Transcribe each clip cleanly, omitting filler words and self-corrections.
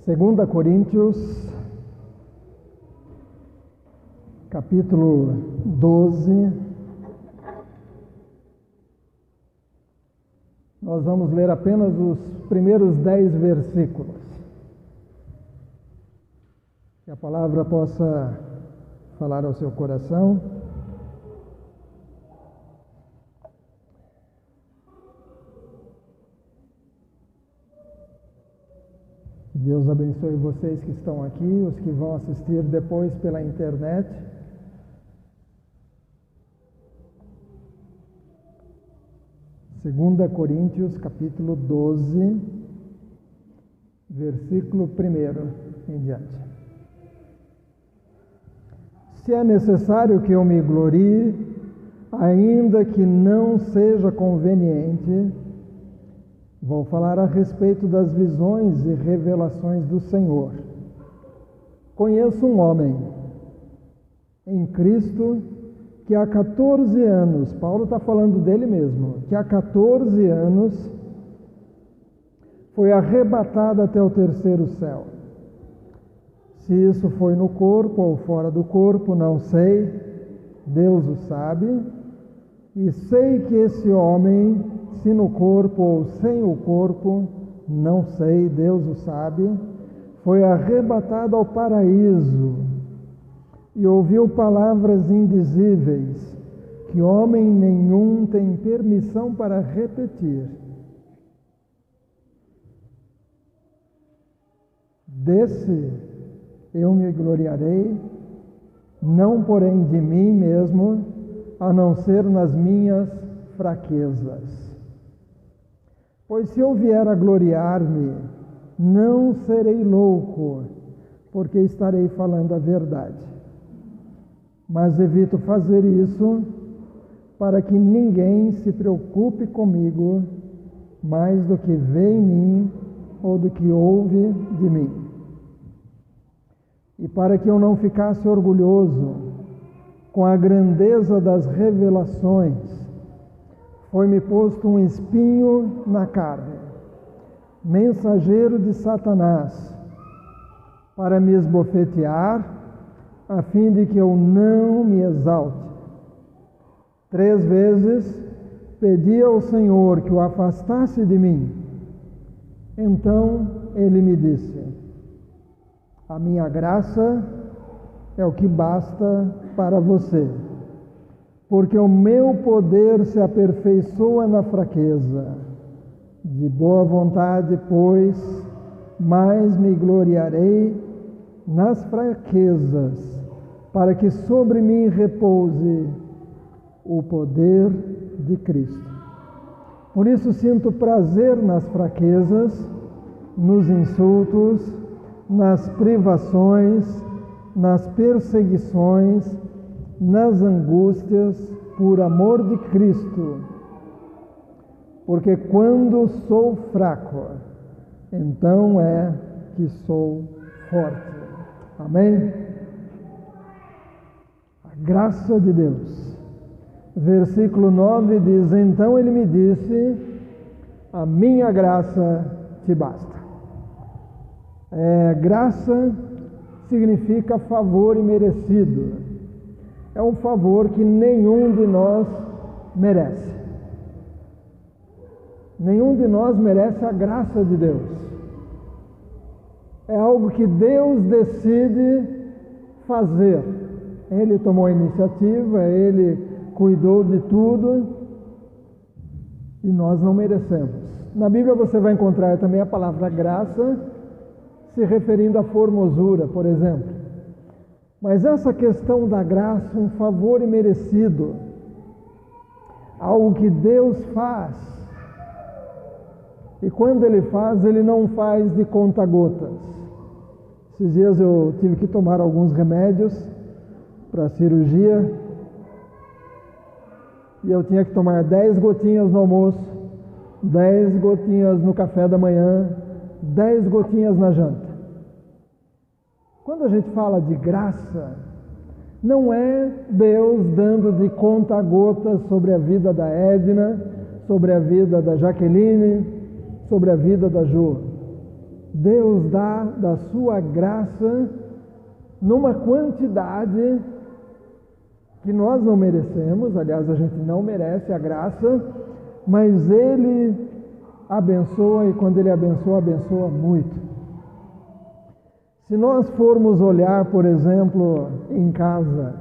2 Coríntios, capítulo 12. Nós vamos ler apenas os primeiros 10 versículos. Que a palavra possa falar ao seu coração. Deus abençoe vocês que estão aqui, os que vão assistir depois pela internet. Segunda Coríntios, capítulo 12, versículo 1 em diante. Se é necessário que eu me glorie, ainda que não seja conveniente, vou falar a respeito das visões e revelações do Senhor. Conheço um homem em Cristo que há 14 anos, Paulo está falando dele mesmo, que há 14 anos foi arrebatado até o terceiro céu. Se isso foi no corpo ou fora do corpo, não sei, Deus o sabe, e sei que esse homem, se no corpo ou sem o corpo, não sei, Deus o sabe, foi arrebatado ao paraíso e ouviu palavras indizíveis que homem nenhum tem permissão para repetir. Desse eu me gloriarei, não porém de mim mesmo, a não ser nas minhas fraquezas. Pois se eu vier a gloriar-me, não serei louco, porque estarei falando a verdade. Mas evito fazer isso para que ninguém se preocupe comigo mais do que vê em mim ou do que ouve de mim. E para que eu não ficasse orgulhoso com a grandeza das revelações, foi-me posto um espinho na carne, mensageiro de Satanás, para me esbofetear, a fim de que eu não me exalte. 3 vezes pedi ao Senhor que o afastasse de mim. Então ele me disse: a minha graça é o que basta para você, porque o meu poder se aperfeiçoa na fraqueza. De boa vontade, pois, mais me gloriarei nas fraquezas, para que sobre mim repouse o poder de Cristo. Por isso sinto prazer nas fraquezas, nos insultos, nas privações, nas perseguições, nas angústias, por amor de Cristo. Porque quando sou fraco, então é que sou forte. Amém? A graça de Deus. Versículo 9 diz: então ele me disse, a minha graça te basta. Graça significa favor imerecido. É um favor que nenhum de nós merece. Nenhum de nós merece a graça de Deus. É algo que Deus decide fazer. Ele tomou a iniciativa, Ele cuidou de tudo e nós não merecemos. Na Bíblia você vai encontrar também a palavra graça se referindo à formosura, por exemplo. Mas essa questão da graça, um favor imerecido, algo que Deus faz, e quando Ele faz, Ele não faz de conta-gotas. Esses dias eu tive que tomar alguns remédios para a cirurgia, e eu tinha que tomar 10 gotinhas no almoço, 10 gotinhas no café da manhã, 10 gotinhas na janta. Quando a gente fala de graça, não é Deus dando de conta-gotas sobre a vida da Edna, sobre a vida da Jaqueline, sobre a vida da Ju. Deus dá da sua graça numa quantidade que nós não merecemos. Aliás, a gente não merece a graça, mas Ele abençoa, e quando Ele abençoa, abençoa muito. Se nós formos olhar, por exemplo, em casa,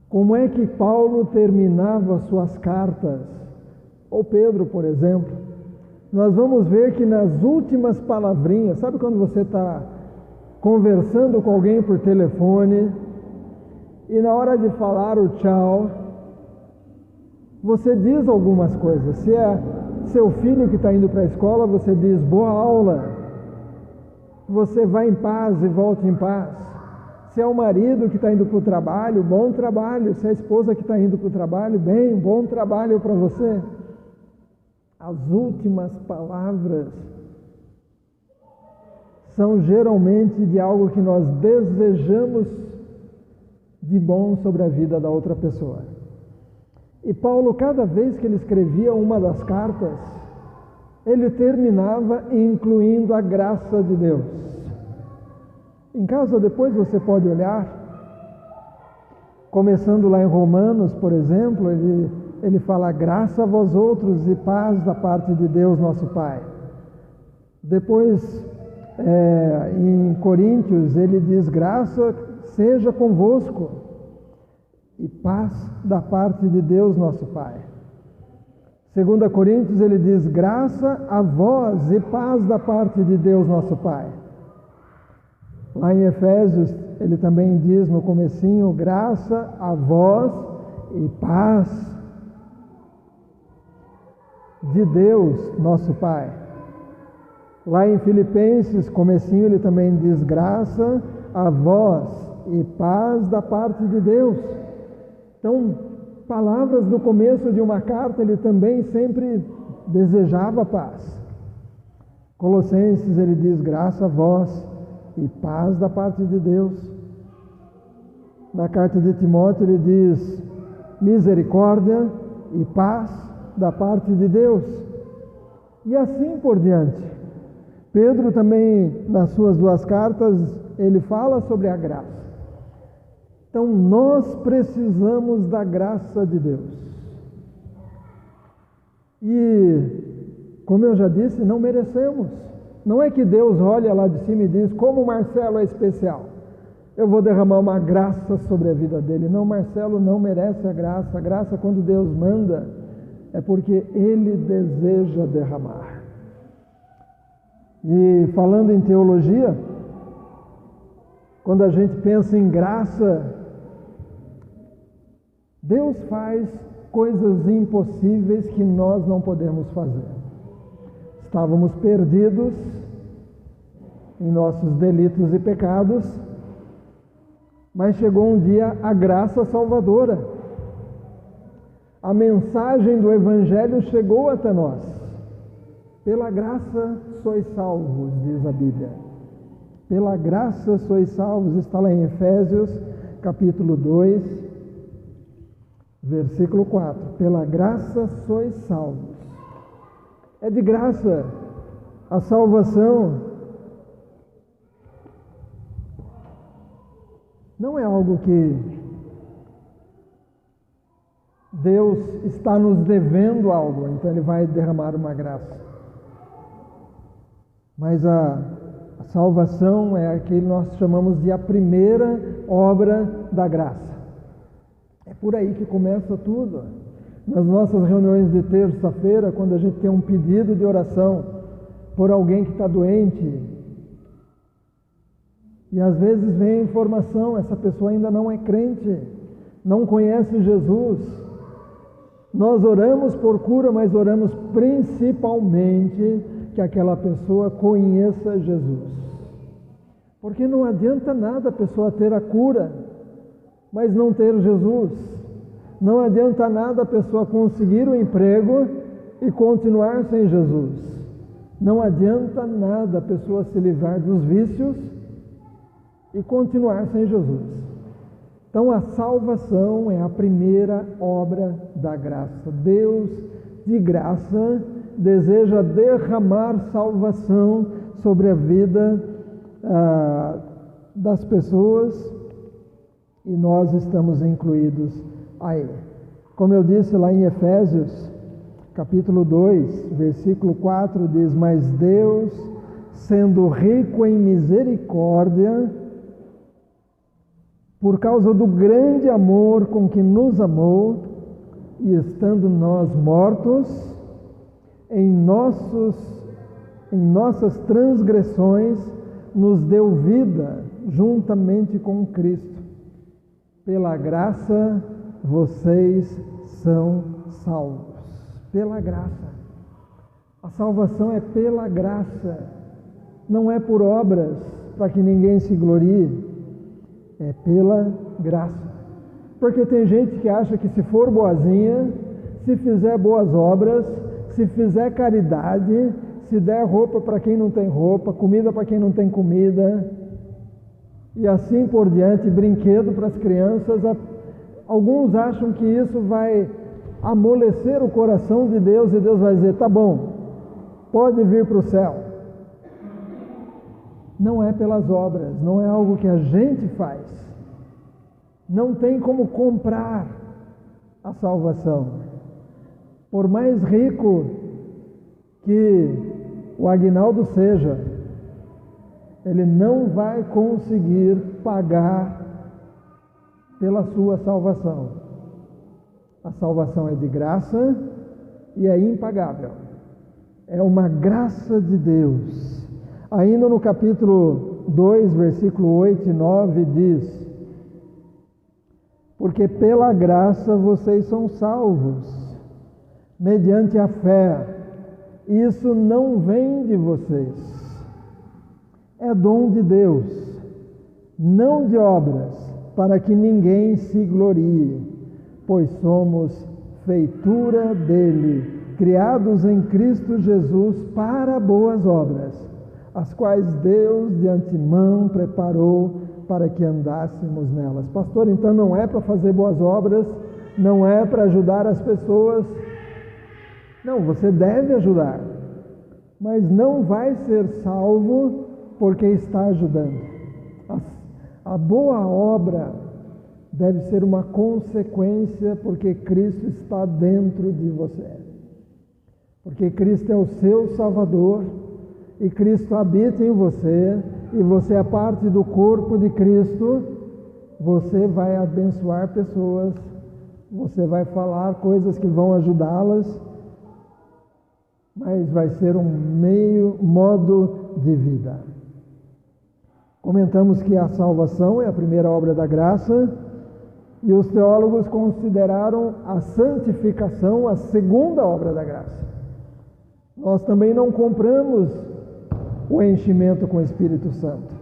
como é que Paulo terminava suas cartas, ou Pedro, por exemplo, nós vamos ver que nas últimas palavrinhas, sabe quando você está conversando com alguém por telefone e na hora de falar o tchau, você diz algumas coisas. Se é seu filho que está indo para a escola, você diz boa aula, você vai em paz e volta em paz. Se é o marido que está indo para o trabalho, bom trabalho. Se é a esposa que está indo para o trabalho, bem, bom trabalho para você. As últimas palavras são geralmente de algo que nós desejamos de bom sobre a vida da outra pessoa. E Paulo, cada vez que ele escrevia uma das cartas, ele terminava incluindo a graça de Deus. Em casa, depois você pode olhar, começando lá em Romanos, por exemplo, ele fala graça a vós outros e paz da parte de Deus nosso Pai. Depois, em Coríntios, ele diz graça seja convosco e paz da parte de Deus nosso Pai. 2 Coríntios, ele diz graça a vós e paz da parte de Deus nosso Pai. Lá em Efésios, ele também diz no comecinho, graça a vós e paz de Deus nosso Pai. Lá em Filipenses, comecinho, ele também diz graça a vós e paz da parte de Deus. Então, palavras no começo de uma carta, ele também sempre desejava paz. Colossenses, ele diz graça a vós e paz da parte de Deus. Na carta de Timóteo, ele diz misericórdia e paz da parte de Deus. E assim por diante. Pedro também, nas suas duas cartas, ele fala sobre a graça. Então, nós precisamos da graça de Deus. E, como eu já disse, não merecemos. Não é que Deus olha lá de cima e diz, como o Marcelo é especial, eu vou derramar uma graça sobre a vida dele. Não, Marcelo não merece a graça. A graça, quando Deus manda, é porque Ele deseja derramar. E falando em teologia, quando a gente pensa em graça, Deus faz coisas impossíveis que nós não podemos fazer. Estávamos perdidos em nossos delitos e pecados, mas chegou um dia a graça salvadora. A mensagem do Evangelho chegou até nós. Pela graça sois salvos, diz a Bíblia. Pela graça sois salvos, está lá em Efésios, capítulo 2, versículo 4. Pela graça sois salvos. É de graça a salvação. Não é algo que Deus está nos devendo algo, então Ele vai derramar uma graça. Mas a salvação é aquilo que nós chamamos de a primeira obra da graça. É por aí que começa tudo. Nas nossas reuniões de terça-feira, quando a gente tem um pedido de oração por alguém que está doente, e às vezes vem a informação, essa pessoa ainda não é crente, não conhece Jesus. Nós oramos por cura, mas oramos principalmente que aquela pessoa conheça Jesus. Porque não adianta nada a pessoa ter a cura, mas não ter Jesus. Não adianta nada a pessoa conseguir o emprego e continuar sem Jesus. Não adianta nada a pessoa se livrar dos vícios e continuar sem Jesus. Então a salvação é a primeira obra da graça. Deus, de graça, deseja derramar salvação sobre a vida das pessoas, e nós estamos incluídos aí. Como eu disse lá em Efésios, capítulo 2, versículo 4, diz: mas Deus, sendo rico em misericórdia, por causa do grande amor com que nos amou, e estando nós mortos em nossas transgressões, nos deu vida juntamente com Cristo. Pela graça vocês são salvos. Pela graça. A salvação é pela graça. Não é por obras, para que ninguém se glorie. É pela graça. Porque tem gente que acha que se for boazinha, se fizer boas obras, se fizer caridade, se der roupa para quem não tem roupa, comida para quem não tem comida, e assim por diante, brinquedo para as crianças, alguns acham que isso vai amolecer o coração de Deus e Deus vai dizer: tá bom, pode vir para o céu. Não é pelas obras, não é algo que a gente faz. Não tem como comprar a salvação. Por mais rico que o Aguinaldo seja, ele não vai conseguir pagar pela sua salvação. A salvação é de graça e é impagável. É uma graça de Deus. Ainda no capítulo 2, versículo 8 e 9 diz: porque pela graça vocês são salvos, mediante a fé. Isso não vem de vocês, é dom de Deus, não de obras, para que ninguém se glorie, pois somos feitura dele, criados em Cristo Jesus para boas obras, as quais Deus de antemão preparou para que andássemos nelas. Pastor, então não é para fazer boas obras, não é para ajudar as pessoas. Não, você deve ajudar, mas não vai ser salvo porque está ajudando. A boa obra deve ser uma consequência porque Cristo está dentro de você. Porque Cristo é o seu Salvador, e Cristo habita em você, e você é parte do corpo de Cristo. Você vai abençoar pessoas, você vai falar coisas que vão ajudá-las, mas vai ser um modo de vida. Comentamos que a salvação é a primeira obra da graça, e os teólogos consideraram a santificação a segunda obra da graça. Nós também não compramos o enchimento com o Espírito Santo.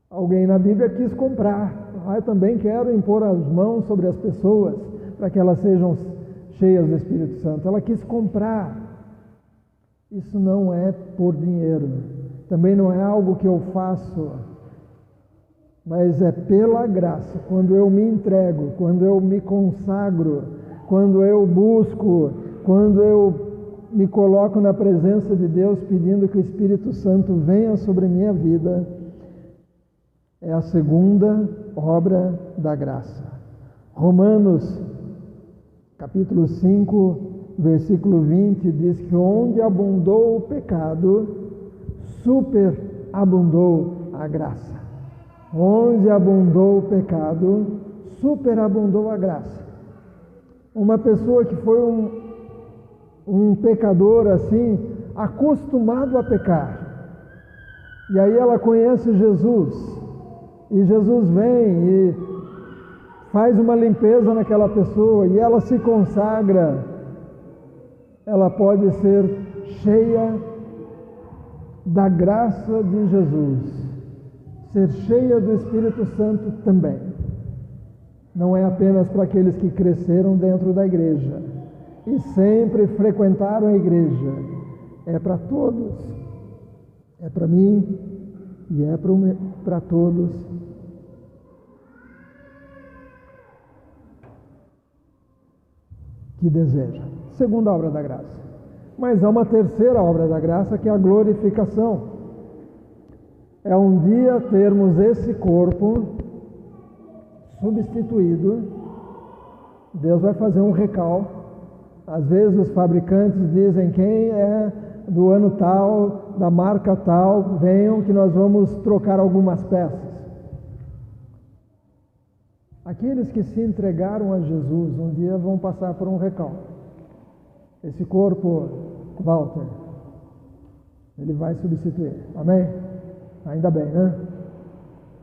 Alguém na Bíblia quis comprar. Eu também quero impor as mãos sobre as pessoas para que elas sejam cheias do Espírito Santo. Ela quis comprar. Isso não é por dinheiro. Também não é algo que eu faço, mas é pela graça. Quando eu me entrego, quando eu me consagro, quando eu busco, quando eu me coloco na presença de Deus pedindo que o Espírito Santo venha sobre minha vida, é a segunda obra da graça. Romanos, capítulo 5, versículo 20, diz que onde abundou o pecado, superabundou a graça. Onde abundou o pecado, superabundou a graça. Uma pessoa que foi um pecador assim, acostumado a pecar, e aí ela conhece Jesus, e Jesus vem e faz uma limpeza naquela pessoa, e ela se consagra, ela pode ser cheia da graça de Jesus, ser cheia do Espírito Santo também. Não é apenas para aqueles que cresceram dentro da igreja e sempre frequentaram a igreja, é para todos, é para mim e é para todos. Que deseja. Segunda obra da graça. Mas há uma terceira obra da graça, que é a glorificação. É um dia termos esse corpo substituído. Deus vai fazer um recal. Às vezes os fabricantes dizem: quem é do ano tal, da marca tal, venham que nós vamos trocar algumas peças. Aqueles que se entregaram a Jesus um dia vão passar por um recal. Esse corpo, Walter, ele vai substituir. Amém? Ainda bem, né?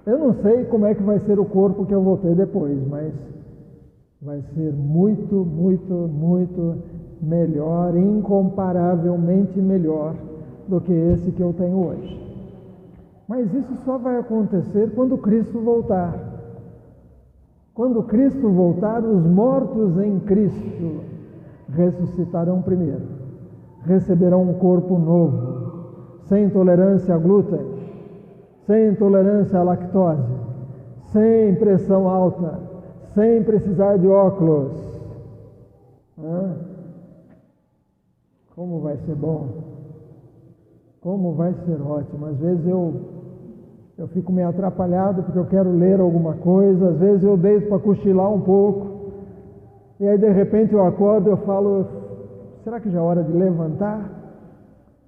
Eu não sei como é que vai ser o corpo que eu vou ter depois, mas vai ser muito, muito, muito melhor, incomparavelmente melhor do que esse que eu tenho hoje. Mas isso só vai acontecer quando Cristo voltar. Quando Cristo voltar, os mortos em Cristo ressuscitarão primeiro, receberão um corpo novo, sem intolerância a glúten, sem intolerância à lactose, sem pressão alta, sem precisar de óculos. Como vai ser bom, como vai ser ótimo. Às vezes eu fico meio atrapalhado porque eu quero ler alguma coisa, às vezes eu deito para cochilar um pouco, e aí de repente eu acordo e eu falo: será que já é hora de levantar?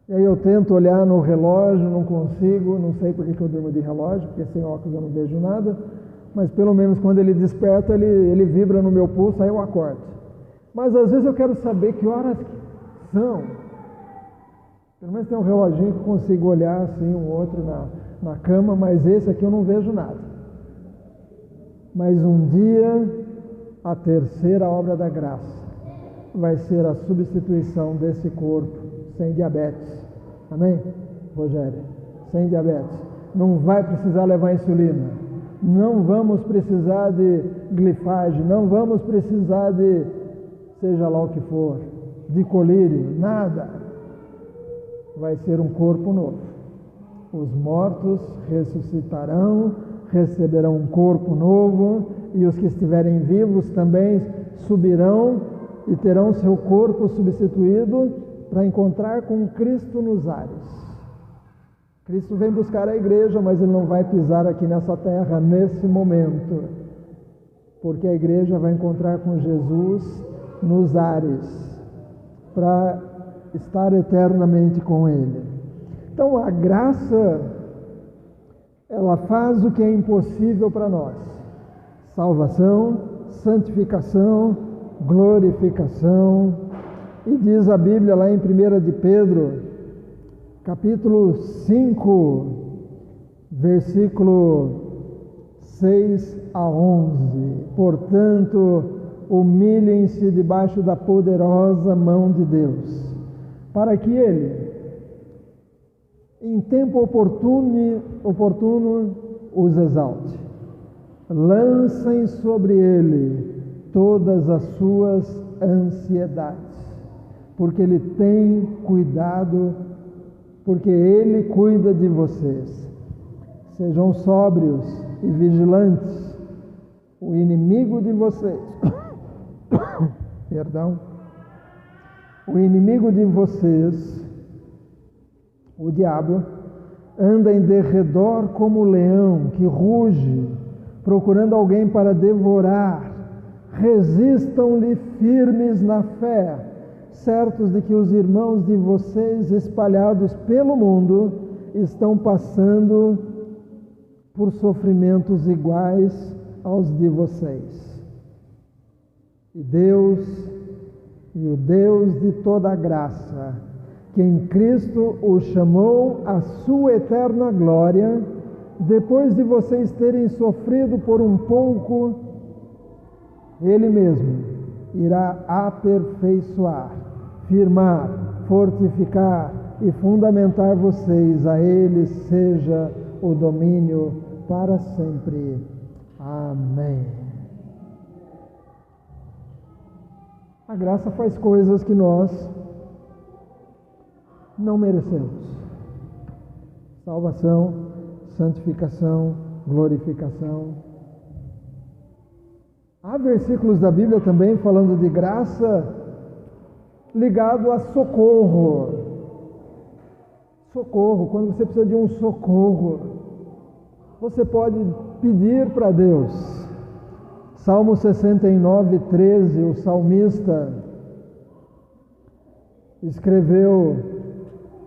E aí eu tento olhar no relógio, não consigo, não sei por que eu durmo de relógio, porque sem óculos eu não vejo nada, mas pelo menos quando ele desperta, ele vibra no meu pulso, aí eu acordo. Mas às vezes eu quero saber que horas são. Pelo menos tem um reloginho que eu consigo olhar assim, um outro na cama, mas esse aqui eu não vejo nada. Mas um dia, a terceira obra da graça vai ser a substituição desse corpo sem diabetes. Amém, Rogério? Sem diabetes. Não vai precisar levar insulina. Não vamos precisar de glifagem. Não vamos precisar de, seja lá o que for, de colírio. Nada. Vai ser um corpo novo. Os mortos ressuscitarão, receberão um corpo novo, e os que estiverem vivos também subirão e terão seu corpo substituído para encontrar com Cristo nos ares. Cristo vem buscar a igreja, mas ele não vai pisar aqui nessa terra nesse momento, porque a igreja vai encontrar com Jesus nos ares, para estar eternamente com ele. Então a graça, ela faz o que é impossível para nós: salvação, santificação, glorificação. E diz a Bíblia lá em 1 de Pedro, capítulo 5, versículo 6 a 11: portanto, humilhem-se debaixo da poderosa mão de Deus, para que Ele, em tempo oportuno, os exalte. Lancem sobre Ele todas as suas ansiedades, porque Ele tem cuidado, porque Ele cuida de vocês. Sejam sóbrios e vigilantes. O inimigo de vocês, o inimigo de vocês, o diabo, anda em derredor como o leão que ruge, procurando alguém para devorar. Resistam-lhe firmes na fé, certos de que os irmãos de vocês espalhados pelo mundo estão passando por sofrimentos iguais aos de vocês. E o Deus de toda a graça, que em Cristo o chamou à sua eterna glória, depois de vocês terem sofrido por um pouco, Ele mesmo irá aperfeiçoar, firmar, fortificar e fundamentar vocês. A Ele seja o domínio para sempre. Amém. A graça faz coisas que nós não merecemos: salvação, santificação, glorificação. Há versículos da Bíblia também falando de graça ligado a socorro. Socorro, quando você precisa de um socorro, você pode pedir para Deus. Salmo 69, 13, o salmista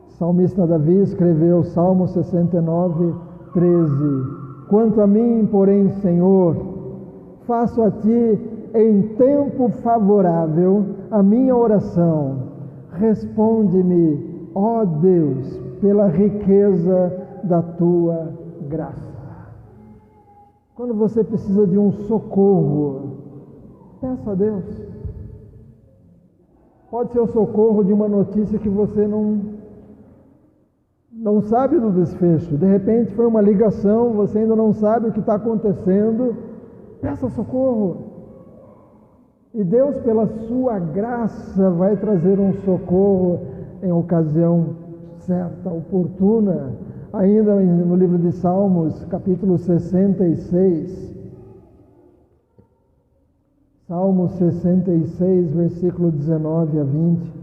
salmista Davi escreveu Salmo 69, 13. Quanto a mim, porém, Senhor, faço a Ti em tempo favorável a minha oração. Responde-me, ó Deus, pela riqueza da Tua graça. Quando você precisa de um socorro, peça a Deus. Pode ser o socorro de uma notícia que você não sabe do desfecho. De repente foi uma ligação, você ainda não sabe o que está acontecendo. Peça socorro. E Deus, pela sua graça, vai trazer um socorro em ocasião certa, oportuna. Ainda no livro de Salmos, capítulo 66. Salmo 66, versículo 19 a 20.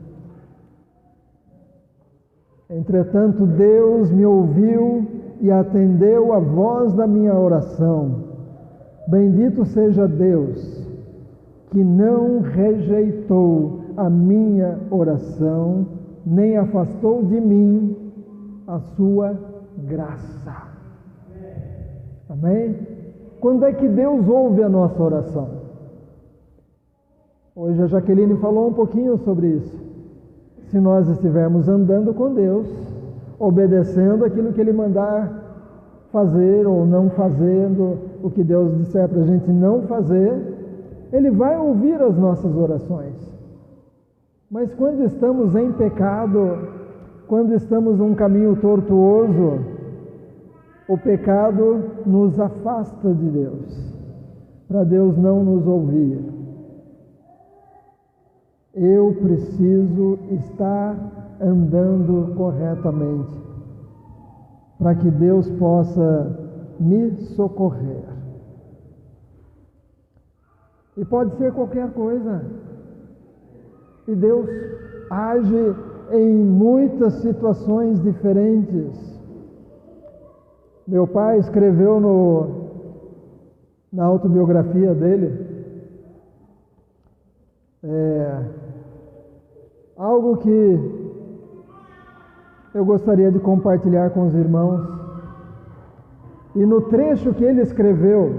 Entretanto, Deus me ouviu e atendeu a voz da minha oração. Bendito seja Deus, que não rejeitou a minha oração, nem afastou de mim a sua graça. Amém? Quando é que Deus ouve a nossa oração? Hoje a Jaqueline falou um pouquinho sobre isso. Se nós estivermos andando com Deus, obedecendo aquilo que Ele mandar fazer ou não fazendo o que Deus disser para a gente não fazer, Ele vai ouvir as nossas orações. Mas quando estamos em pecado, quando estamos num caminho tortuoso, o pecado nos afasta de Deus, para Deus não nos ouvir. Eu preciso estar andando corretamente, para que Deus possa me socorrer. E pode ser qualquer coisa. E Deus age em muitas situações diferentes. Meu pai escreveu na autobiografia dele algo que eu gostaria de compartilhar com os irmãos. E no trecho que ele escreveu,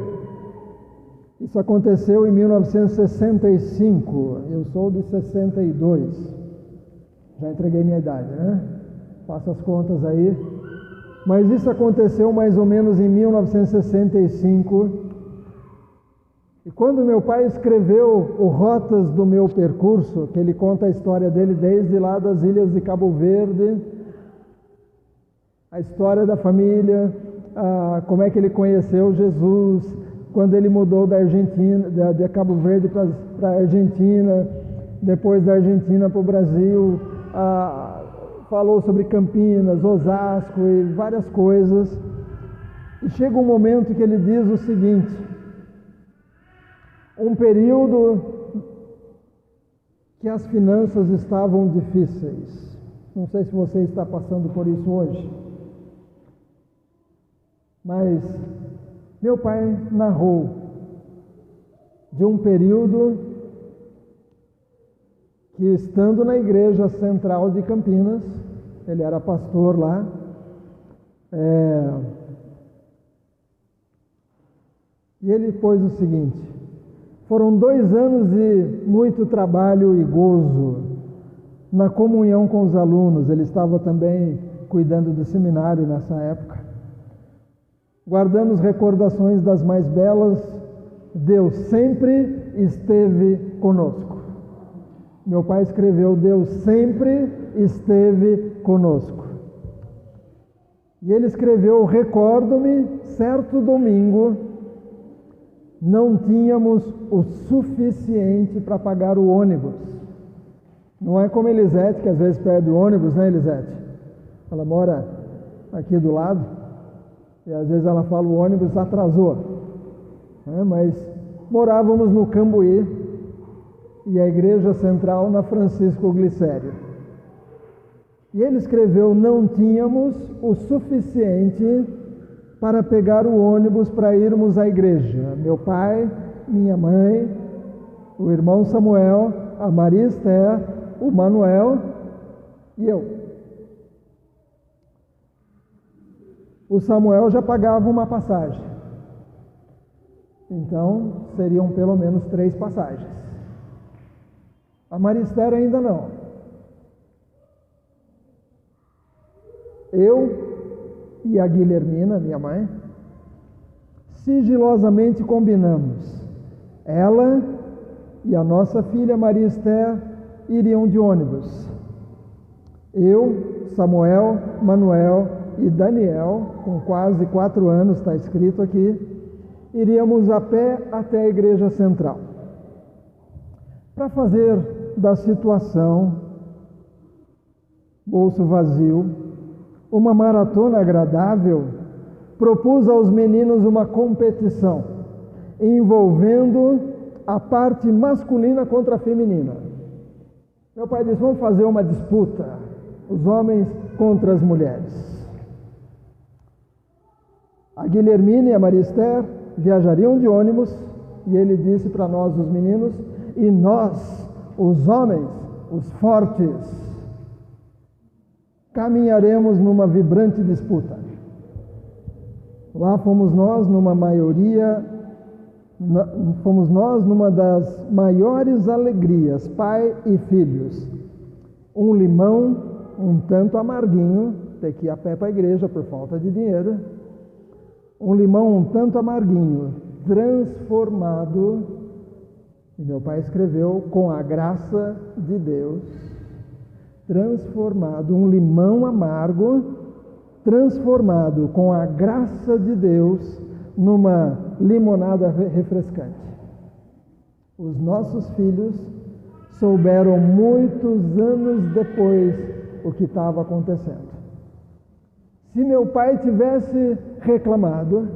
isso aconteceu em 1965, eu sou de 62, já entreguei minha idade, né? Faço as contas aí. Mas isso aconteceu mais ou menos em 1965. E quando meu pai escreveu o Rotas do Meu Percurso, que ele conta a história dele desde lá das ilhas de Cabo Verde, a história da família, como é que ele conheceu Jesus, quando ele mudou da Argentina, de Cabo Verde para a Argentina, depois da Argentina para o Brasil, falou sobre Campinas, Osasco e várias coisas. E chega um momento que ele diz o seguinte: um período que as finanças estavam difíceis. Não sei se você está passando por isso hoje, mas meu pai narrou de um período que, estando na igreja central de Campinas, ele era pastor lá, e ele pôs o seguinte: foram 2 anos de muito trabalho e gozo na comunhão com os alunos. Ele estava também cuidando do seminário nessa época. Guardamos recordações das mais belas. Deus sempre esteve conosco. Meu pai escreveu: Deus sempre esteve conosco. E ele escreveu: recordo-me, certo domingo, não tínhamos o suficiente para pagar o ônibus. Não é como Elisete, que às vezes perde o ônibus, né, Elisete? Ela mora aqui do lado, e às vezes ela fala: o ônibus atrasou. Mas morávamos no Cambuí, e a Igreja Central na Francisco Glicério. E ele escreveu: não tínhamos o suficiente para pegar o ônibus para irmos à igreja. Meu pai, minha mãe, o irmão Samuel, a Maria Esther, o Manuel e eu. O Samuel já pagava uma passagem. Então, seriam pelo menos 3 passagens. A Maria Esther ainda não. Eu e a Guilhermina, minha mãe, sigilosamente combinamos. Ela e a nossa filha Maria Esther iriam de ônibus. Eu, Samuel, Manuel e Daniel, com quase 4 anos, está escrito aqui, iríamos a pé até a Igreja Central. Para fazer da situação, bolso vazio, uma maratona agradável, propus aos meninos uma competição envolvendo a parte masculina contra a feminina. Meu pai disse: vamos fazer uma disputa, os homens contra as mulheres. A Guilhermina e a Maria Esther viajariam de ônibus, e ele disse para nós, os meninos: e nós, os homens, os fortes, caminharemos numa vibrante disputa. Lá fomos nós numa das maiores alegrias, pai e filhos. Um limão um tanto amarguinho, ter que ir a pé para a igreja por falta de dinheiro, um limão um tanto amarguinho, transformado, e meu pai escreveu, com a graça de Deus, transformado, um limão amargo, transformado com a graça de Deus numa limonada refrescante. Os nossos filhos souberam muitos anos depois o que estava acontecendo. Se meu pai tivesse reclamado: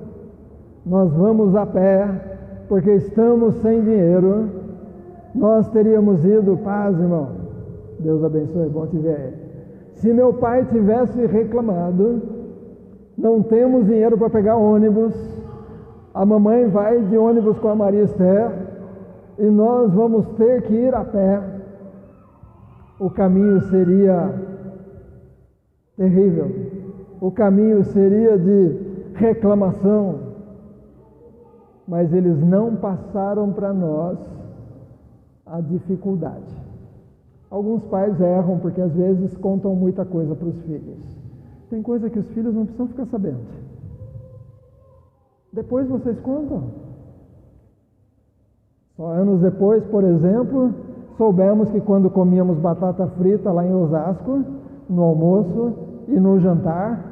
nós vamos a pé porque estamos sem dinheiro, nós teríamos ido. Paz, irmão, Deus abençoe, bom te ver aí. Se meu pai tivesse reclamado: não temos dinheiro para pegar ônibus, a mamãe vai de ônibus com a Maria Esther e nós vamos ter que ir a pé, o caminho seria terrível, o caminho seria de reclamação, mas eles não passaram para nós a dificuldade. Alguns pais erram porque às vezes contam muita coisa para os filhos. Tem coisa que os filhos não precisam ficar sabendo. Depois vocês contam. Só anos depois, por exemplo, soubemos que quando comíamos batata frita lá em Osasco, no almoço e no jantar,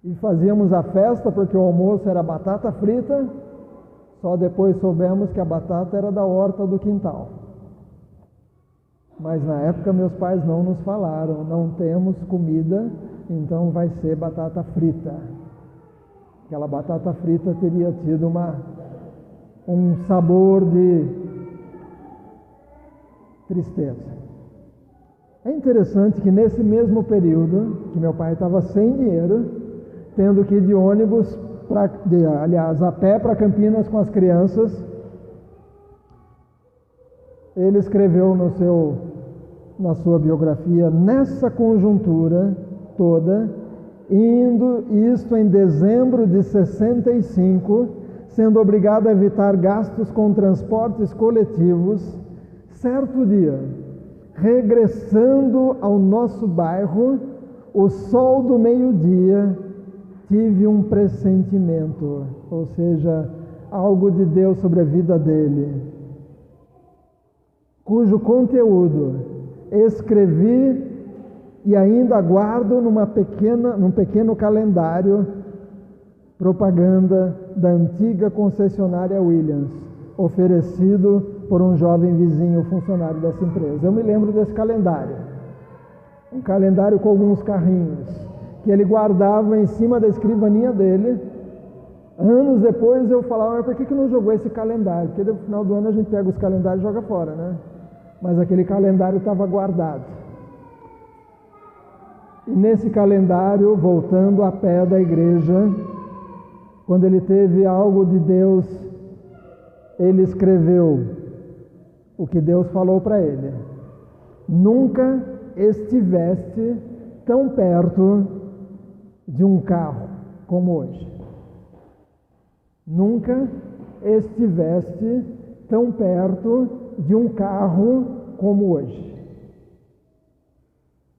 e fazíamos a festa porque o almoço era batata frita, só depois soubemos que a batata era da horta do quintal. Mas na época meus pais não nos falaram: não temos comida, então vai ser batata frita. Aquela batata frita teria tido um sabor de tristeza. É interessante que nesse mesmo período, que meu pai estava sem dinheiro, tendo que ir de ônibus, a pé para Campinas com as crianças, ele escreveu na sua biografia: nessa conjuntura toda, isto em dezembro de 65, sendo obrigado a evitar gastos com transportes coletivos, certo dia, regressando ao nosso bairro, o sol do meio-dia, tive um pressentimento, ou seja, algo de Deus sobre a vida dele, cujo conteúdo escrevi e ainda guardo num pequeno calendário, propaganda da antiga concessionária Williams, oferecido por um jovem vizinho funcionário dessa empresa. Eu me lembro desse calendário, um calendário com alguns carrinhos, que ele guardava em cima da escrivaninha dele, Anos depois eu falava, mas por que não jogou esse calendário? Porque no final do ano a gente pega os calendários e joga fora, né? Mas aquele calendário estava guardado. E nesse calendário, voltando a pé da igreja, quando ele teve algo de Deus, ele escreveu o que Deus falou para ele. Nunca estiveste tão perto de um carro como hoje. Nunca estiveste tão perto de um carro como hoje.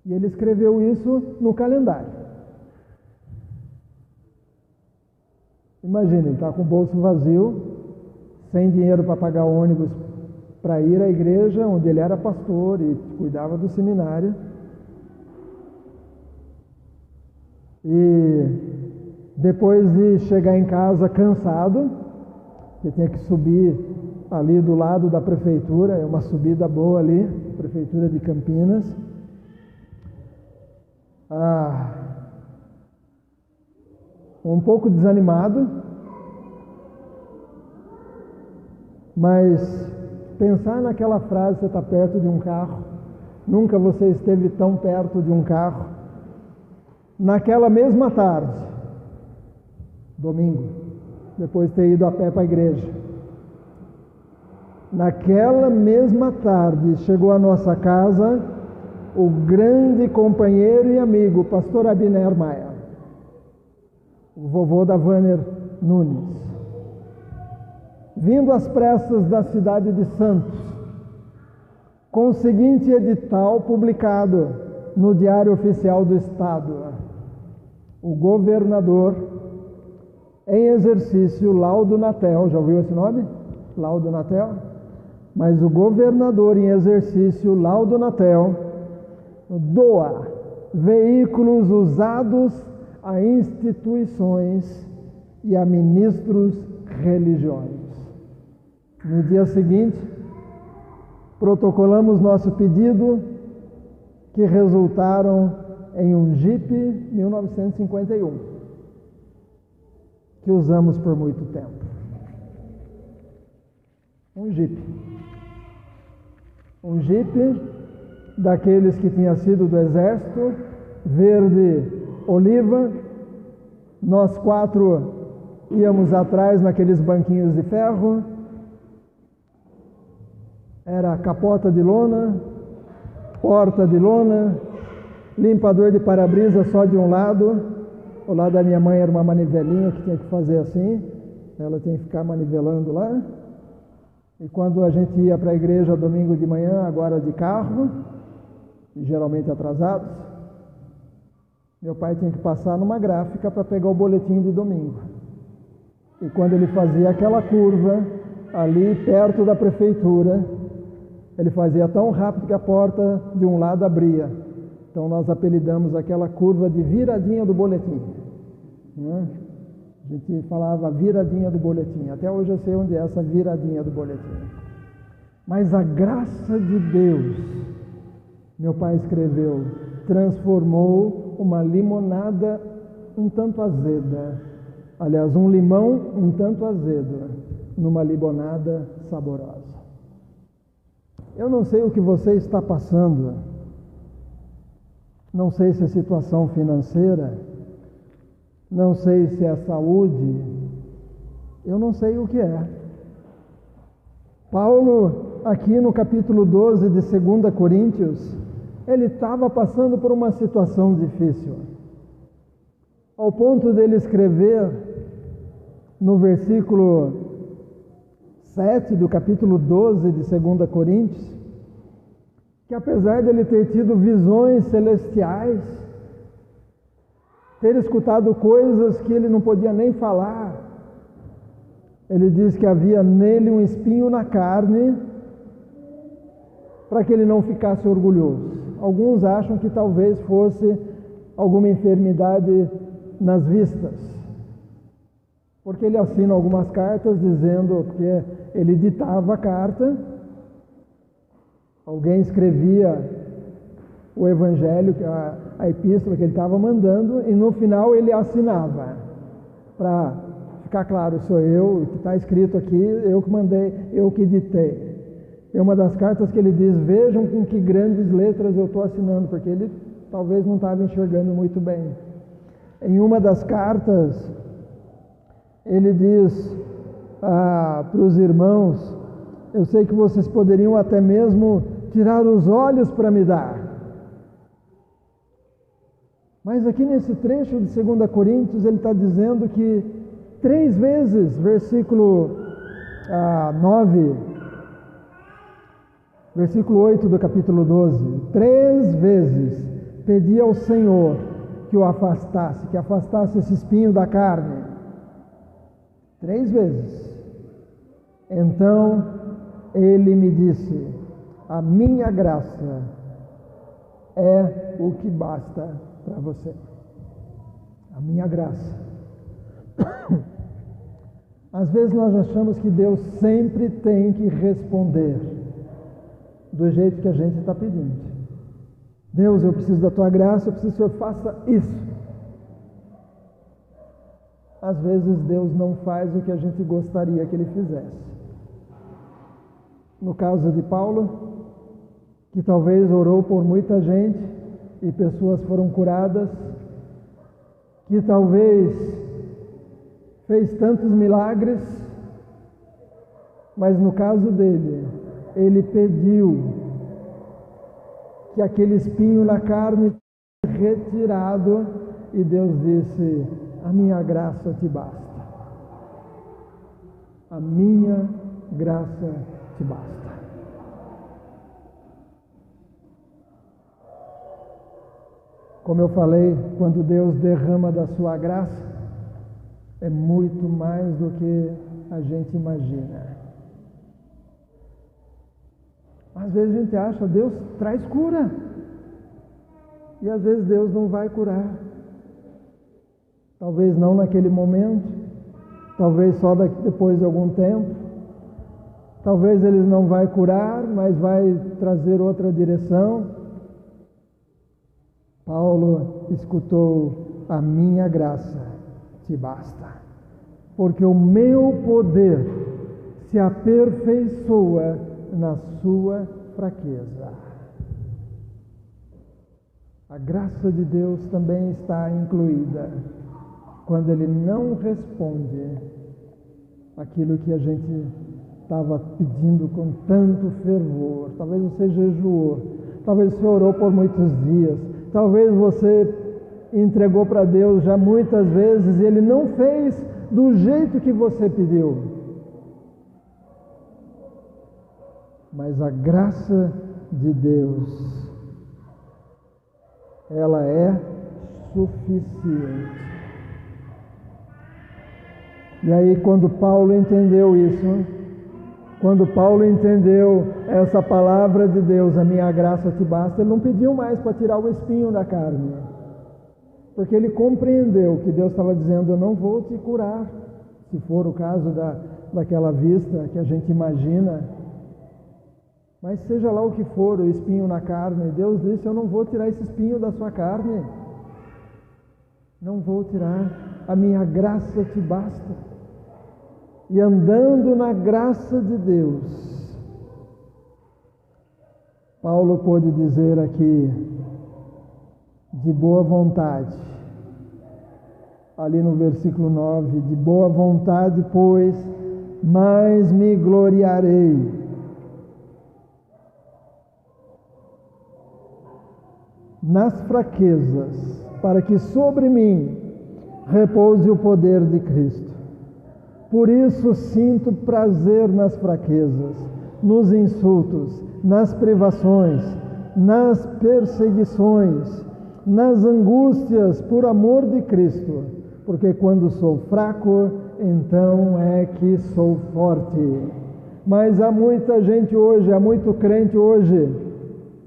E ele escreveu isso no calendário. Imagine, ele está com o bolso vazio, sem dinheiro para pagar o ônibus para ir à igreja, onde ele era pastor e cuidava do seminário. E depois de chegar em casa cansado, que tinha que subir ali do lado da prefeitura, é uma subida boa ali, prefeitura de Campinas. Um pouco desanimado, mas pensar naquela frase, você está perto de um carro, nunca você esteve tão perto de um carro. Naquela mesma tarde, domingo, depois de ter ido a pé para a igreja, naquela mesma tarde chegou à nossa casa o grande companheiro e amigo, pastor Abner Maia, o vovô da Vanner Nunes, vindo às pressas da cidade de Santos, com o seguinte edital publicado no Diário Oficial do Estado: o governador em exercício Laudo Natel, já ouviu esse nome? Laudo Natel? Mas o governador em exercício Laudo Natel doa veículos usados a instituições e a ministros religiosos. No dia seguinte, protocolamos nosso pedido, que resultaram em um Jeep 1951, que usamos por muito tempo. Um Jeep daqueles que tinha sido do exército, verde oliva. Nós 4 íamos atrás naqueles banquinhos de ferro. Era capota de lona, porta de lona, limpador de para-brisa só de um lado. O lado da minha mãe era uma manivelinha que tinha que fazer assim, ela tinha que ficar manivelando lá. E quando a gente ia para a igreja domingo de manhã, agora de carro, geralmente atrasados, meu pai tinha que passar numa gráfica para pegar o boletim de domingo. E quando ele fazia aquela curva ali perto da prefeitura, ele fazia tão rápido que a porta de um lado abria. Então nós apelidamos aquela curva de viradinha do boletim, né? A gente falava viradinha do boletim. Até hoje eu sei onde é essa viradinha do boletim. Mas a graça de Deus, meu pai escreveu, transformou uma limonada um tanto azeda, aliás, um limão um tanto azedo, numa limonada saborosa. Eu não sei o que você está passando, não sei se é situação financeira, não sei se é saúde, eu não sei o que é. Paulo, aqui no capítulo 12 de 2 Coríntios, ele estava passando por uma situação difícil, ao ponto dele escrever no versículo 7 do capítulo 12 de 2 Coríntios, que apesar de ele ter tido visões celestiais, ter escutado coisas que ele não podia nem falar, ele diz que havia nele um espinho na carne, para que ele não ficasse orgulhoso. Alguns acham que talvez fosse alguma enfermidade nas vistas, porque ele assina algumas cartas dizendo que ele ditava a carta, alguém escrevia o evangelho, a epístola que ele estava mandando, e no final ele assinava, para ficar claro, sou eu, o que está escrito aqui, eu que mandei, eu que ditei. Tem uma das cartas que ele diz, vejam com que grandes letras eu estou assinando, porque ele talvez não estava enxergando muito bem. Em uma das cartas, ele diz para os irmãos, eu sei que vocês poderiam até mesmo tirar os olhos para me dar. Mas aqui nesse trecho de 2 Coríntios, ele está dizendo que 3 vezes, versículo 9, versículo 8 do capítulo 12, 3 vezes pedi ao Senhor que o afastasse, que afastasse esse espinho da carne. 3 vezes. Então ele me disse, a minha graça é o que basta para você. A minha graça. Às vezes nós achamos que Deus sempre tem que responder do jeito que a gente está pedindo. Deus, eu preciso da tua graça, eu preciso que o Senhor faça isso. Às vezes Deus não faz o que a gente gostaria que Ele fizesse. No caso de Paulo, que talvez orou por muita gente e pessoas foram curadas, que talvez fez tantos milagres, mas no caso dele, ele pediu que aquele espinho na carne fosse retirado e Deus disse, a minha graça te basta. A minha graça te basta. Como eu falei, quando Deus derrama da sua graça, é muito mais do que a gente imagina. Às vezes a gente acha, Deus traz cura. E às vezes Deus não vai curar. Talvez não naquele momento, talvez só depois de algum tempo. Talvez Ele não vai curar, mas vai trazer outra direção. Paulo escutou, a minha graça te basta, porque o meu poder se aperfeiçoa na sua fraqueza. A graça de Deus também está incluída quando Ele não responde aquilo que a gente estava pedindo com tanto fervor. Talvez você jejuou, talvez você orou por muitos dias, talvez você entregou para Deus já muitas vezes e Ele não fez do jeito que você pediu. Mas a graça de Deus, ela é suficiente. E aí quando Paulo entendeu isso, quando Paulo entendeu essa palavra de Deus, a minha graça te basta, ele não pediu mais para tirar o espinho da carne. Porque ele compreendeu que Deus estava dizendo, eu não vou te curar, se for o caso daquela vista que a gente imagina. Mas seja lá o que for, o espinho na carne, Deus disse, eu não vou tirar esse espinho da sua carne. Não vou tirar, a minha graça te basta. E andando na graça de Deus, Paulo pôde dizer aqui, de boa vontade, ali no versículo 9, de boa vontade, pois, mais me gloriarei. Nas fraquezas, para que sobre mim repouse o poder de Cristo. Por isso sinto prazer nas fraquezas, nos insultos, nas privações, nas perseguições, nas angústias por amor de Cristo, porque quando sou fraco, então é que sou forte. Mas há muita gente hoje, há muito crente hoje,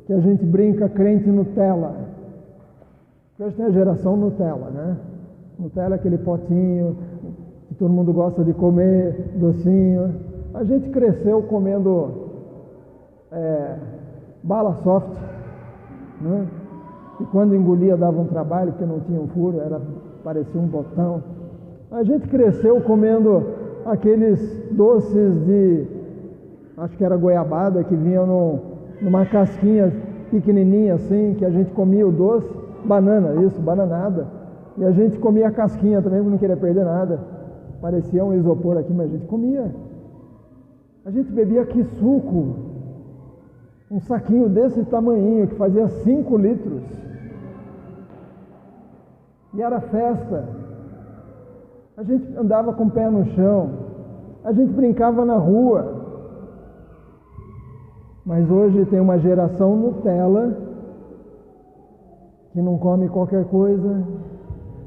que a gente brinca crente Nutella. Hoje tem a geração Nutella, né? Nutella é aquele potinho que todo mundo gosta de comer, docinho. A gente cresceu comendo bala soft, né? E quando engolia dava um trabalho, porque não tinha um furo, parecia um botão. A gente cresceu comendo aqueles doces de, acho que era goiabada, que vinham numa casquinha pequenininha assim, que a gente comia o doce, banana, isso, bananada. E a gente comia a casquinha também, porque não queria perder nada. Parecia um isopor aqui, mas a gente comia. A gente bebia que suco, um saquinho desse tamanhinho, que fazia 5 litros. E era festa. A gente andava com o pé no chão. A gente brincava na rua. Mas hoje tem uma geração Nutella, que não come qualquer coisa,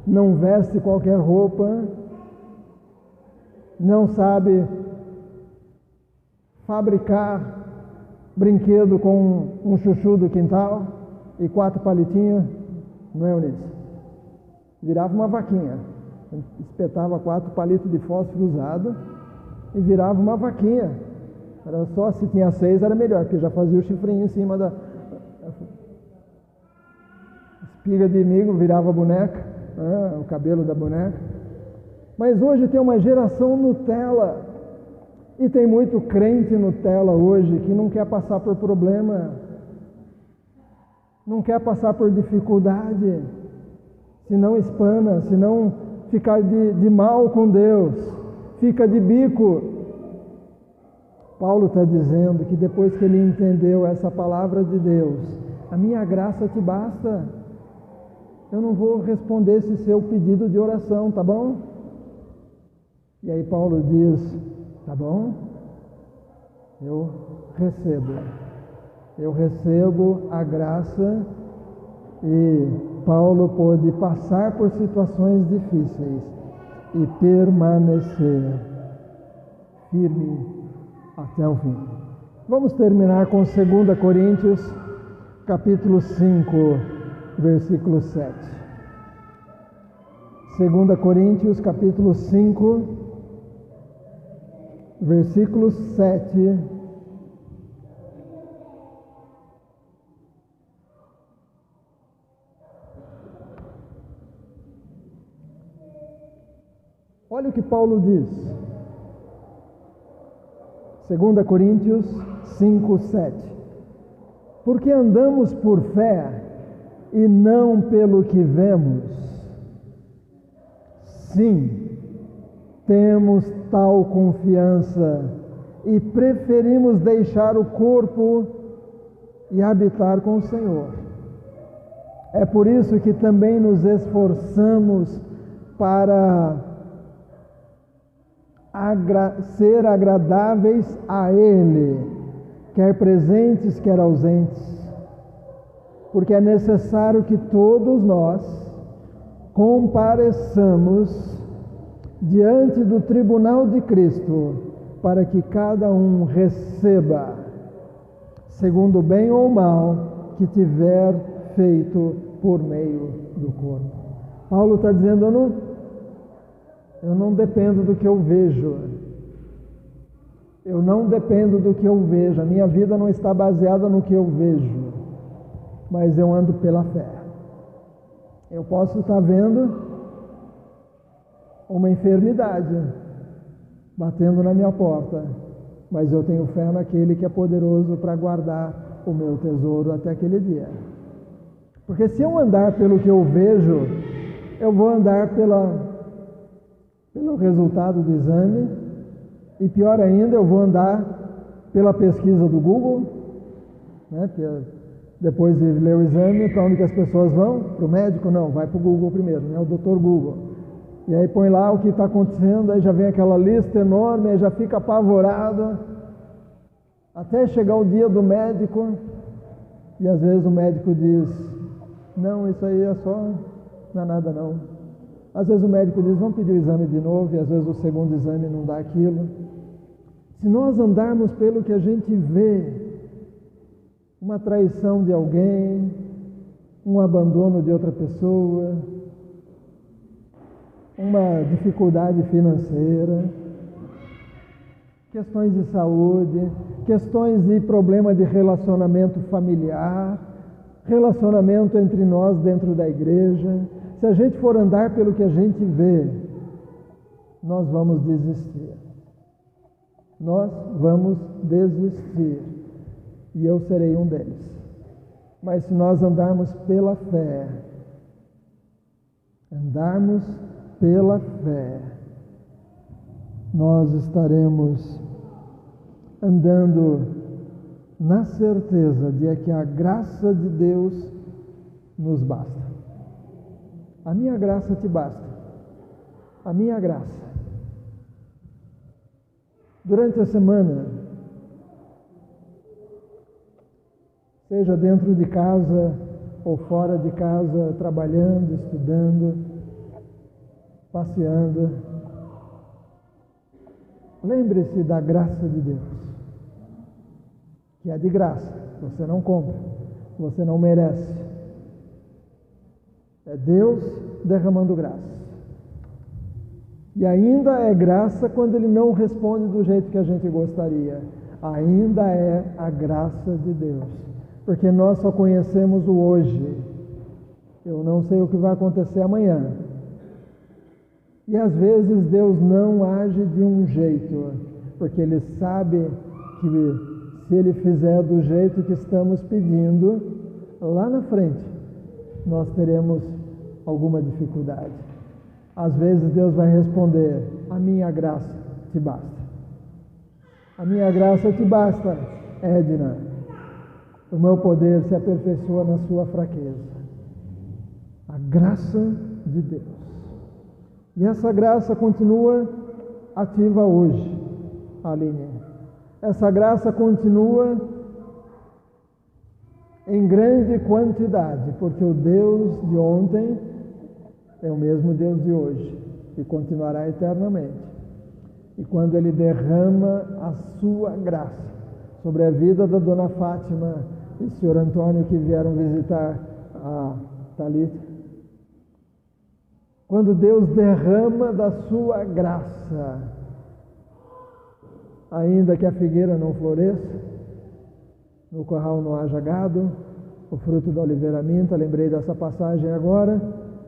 não veste qualquer roupa, não sabe fabricar brinquedo com um chuchu do quintal e 4 palitinhos, não é, Eunice? Virava uma vaquinha, espetava 4 palitos de fósforo usado e virava uma vaquinha. Era só se tinha 6 era melhor, porque já fazia o chifrinho em cima da espiga de milho, virava a boneca, o cabelo da boneca. Mas hoje tem uma geração Nutella, e tem muito crente Nutella hoje que não quer passar por problema, não quer passar por dificuldade, se não espana, se não ficar de mal com Deus, fica de bico. Paulo está dizendo que depois que ele entendeu essa palavra de Deus, a minha graça te basta, eu não vou responder esse seu pedido de oração, tá bom? E aí Paulo diz, tá bom? Eu recebo a graça, e Paulo pôde passar por situações difíceis e permanecer firme até o fim. Vamos terminar com 2 Coríntios, capítulo 5, versículo 7. 2 Coríntios, capítulo 5, versículo 7. Olha o que Paulo diz. 2 Coríntios 5, 7. Porque andamos por fé e não pelo que vemos. Sim, temos tal confiança e preferimos deixar o corpo e habitar com o Senhor. É por isso que também nos esforçamos para ser agradáveis a Ele, quer presentes, quer ausentes, porque é necessário que todos nós compareçamos diante do tribunal de Cristo, para que cada um receba, segundo o bem ou mal que tiver feito por meio do corpo. Paulo está dizendo, eu não dependo do que eu vejo. Eu não dependo do que eu vejo. A minha vida não está baseada no que eu vejo, mas eu ando pela fé. Eu posso estar vendo uma enfermidade batendo na minha porta, mas eu tenho fé naquele que é poderoso para guardar o meu tesouro até aquele dia. Porque se eu andar pelo que eu vejo, eu vou andar pelo resultado do exame, e pior ainda, eu vou andar pela pesquisa do Google, né? Depois de ler o exame, para onde que as pessoas vão? Para o médico? Não, vai para o Google primeiro, né? O Dr. Google. E aí põe lá o que está acontecendo, aí já vem aquela lista enorme, aí já fica apavorado, até chegar o dia do médico, e às vezes o médico diz, não, isso aí não é nada não. Às vezes o médico diz, vamos pedir o exame de novo, e às vezes o segundo exame não dá aquilo. Se nós andarmos pelo que a gente vê, uma traição de alguém, um abandono de outra pessoa, uma dificuldade financeira, questões de saúde, questões de problema de relacionamento familiar, relacionamento entre nós dentro da igreja. Se a gente for andar pelo que a gente vê, nós vamos desistir. Nós vamos desistir. E eu serei um deles. Mas se nós andarmos pela fé, nós estaremos andando na certeza de que a graça de Deus nos basta. A minha graça te basta. A minha graça. Durante a semana, seja dentro de casa ou fora de casa, trabalhando, estudando, passeando, lembre-se da graça de Deus, que é de graça, você não compra, você não merece. É Deus derramando graça. E ainda é graça quando Ele não responde do jeito que a gente gostaria. Ainda é a graça de Deus. Porque nós só conhecemos o hoje. Eu não sei o que vai acontecer amanhã. E às vezes Deus não age de um jeito, porque Ele sabe que se Ele fizer do jeito que estamos pedindo, lá na frente nós teremos alguma dificuldade. Às vezes Deus vai responder: a minha graça te basta. A minha graça te basta, Edna. O meu poder se aperfeiçoa na sua fraqueza. A graça de Deus. E essa graça continua ativa hoje, Aline. Essa graça continua em grande quantidade, porque o Deus de ontem é o mesmo Deus de hoje e continuará eternamente. E quando Ele derrama a sua graça sobre a vida da Dona Fátima e o Sr. Antônio que vieram visitar a Thalita, quando Deus derrama da sua graça, ainda que a figueira não floresça, no curral não haja gado, o fruto da oliveira minta, lembrei dessa passagem agora,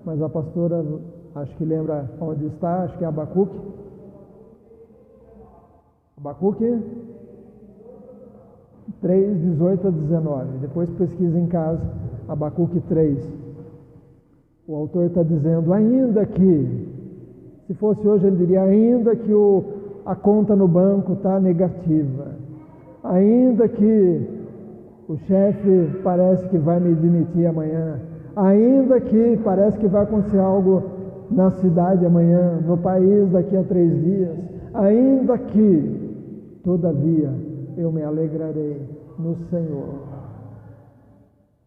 mas a pastora acho que lembra onde está, acho que é Abacuque. Abacuque 3, 18 a 19. Depois pesquisa em casa, Abacuque 3. O autor está dizendo, ainda que, se fosse hoje ele diria, ainda que a conta no banco está negativa, ainda que o chefe parece que vai me demitir amanhã, ainda que parece que vai acontecer algo na cidade amanhã, no país daqui a 3 dias, ainda que, todavia, eu me alegrarei no Senhor.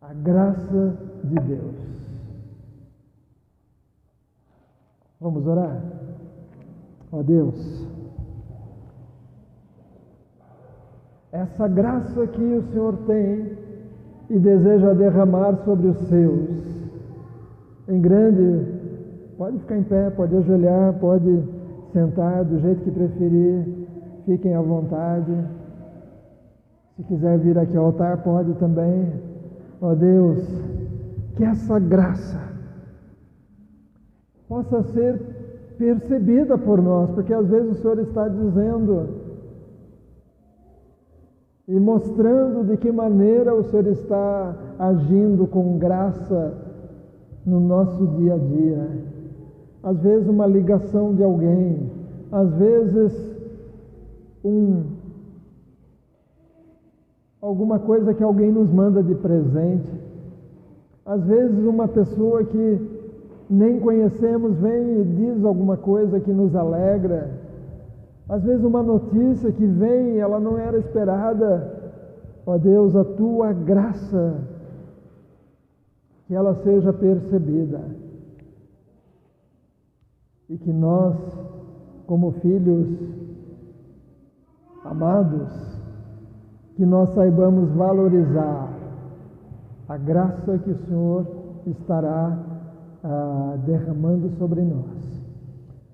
A graça de Deus. Vamos orar? Ó Deus, essa graça que o Senhor tem e deseja derramar sobre os seus, em grande, pode ficar em pé, pode ajoelhar, pode sentar do jeito que preferir, fiquem à vontade. Se quiser vir aqui ao altar, pode também. Ó Deus, que essa graça possa ser percebida por nós, porque às vezes o Senhor está dizendo e mostrando de que maneira o Senhor está agindo com graça no nosso dia a dia. Às vezes uma ligação de alguém, às vezes alguma coisa que alguém nos manda de presente, às vezes uma pessoa que nem conhecemos vem e diz alguma coisa que nos alegra, às vezes uma notícia que vem e ela não era esperada. Ó Deus, a Tua graça, que ela seja percebida e que nós, como filhos amados, que nós saibamos valorizar a graça que o Senhor estará derramando sobre nós.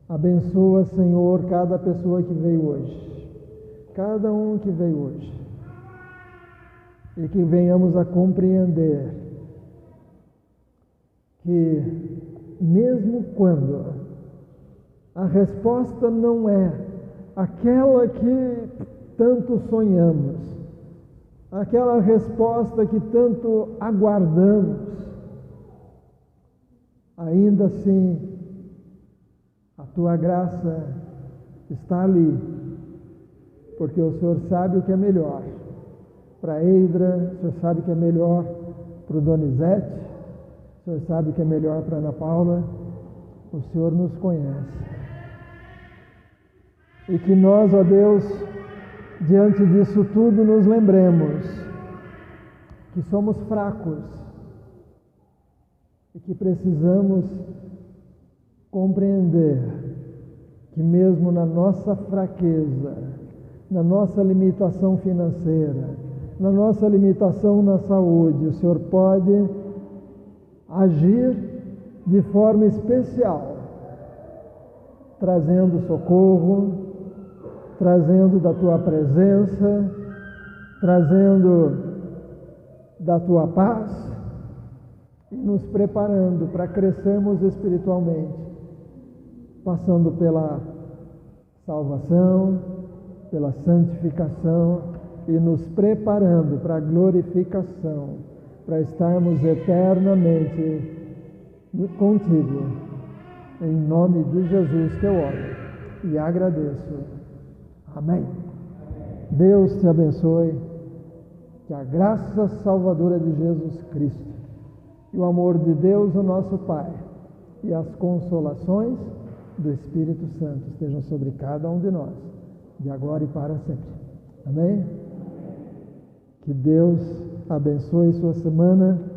Abençoa, Senhor, cada pessoa que veio hoje, cada um que veio hoje, e que venhamos a compreender que mesmo quando a resposta não é aquela que tanto sonhamos, aquela resposta que tanto aguardamos. Ainda assim, a tua graça está ali, porque o Senhor sabe o que é melhor para a Eidra, o Senhor sabe o que é melhor para o Donizete, o Senhor sabe o que é melhor para a Ana Paula, o Senhor nos conhece. E que nós, ó Deus, diante disso tudo, nos lembremos que somos fracos e que precisamos compreender que mesmo na nossa fraqueza, na nossa limitação financeira, na nossa limitação na saúde, o Senhor pode agir de forma especial, trazendo socorro, trazendo da tua presença, trazendo da tua paz e nos preparando para crescermos espiritualmente, passando pela salvação, pela santificação e nos preparando para a glorificação, para estarmos eternamente contigo. Em nome de Jesus que eu oro e agradeço. Amém. Deus te abençoe, que a graça salvadora de Jesus Cristo e o amor de Deus, o nosso Pai, e as consolações do Espírito Santo estejam sobre cada um de nós, de agora e para sempre. Amém? Que Deus abençoe sua semana